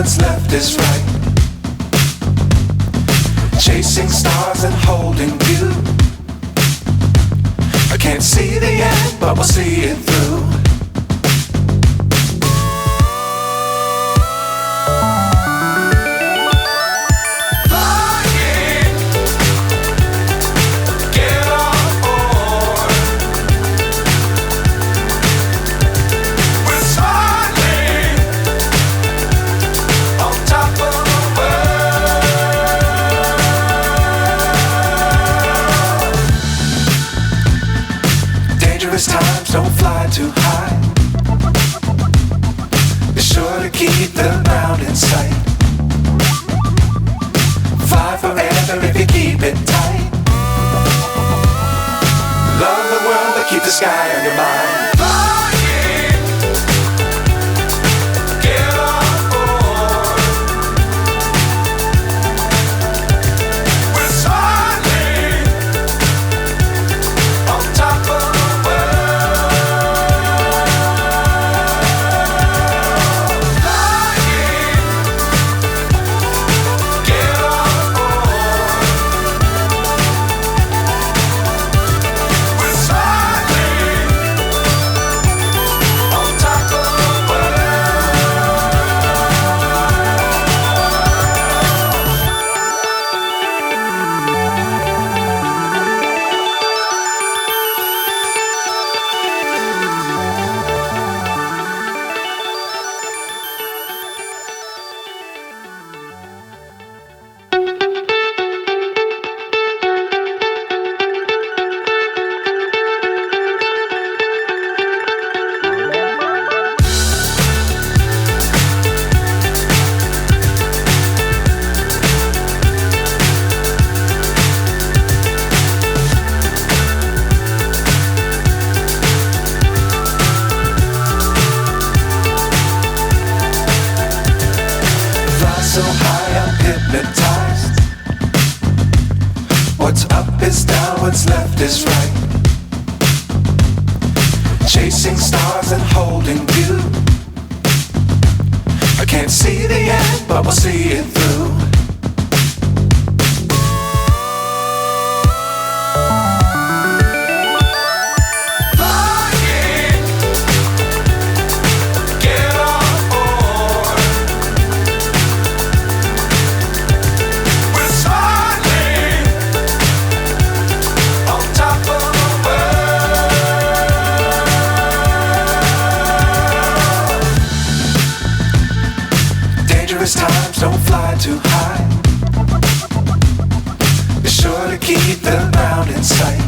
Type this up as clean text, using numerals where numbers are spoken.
what's left is right. Chasing stars and holding you. I can't see the end, but we'll see it through. Times don't fly too high. Be sure to keep the ground in sight. Fly forever if you keep it tight. Love the world but keep the sky on your mind. So high I'm hypnotized. What's up is down, what's left is right. Chasing stars and holding you. I can't see the end, but we'll see it through. Times don't fly too high. Be sure to keep the ground in sight.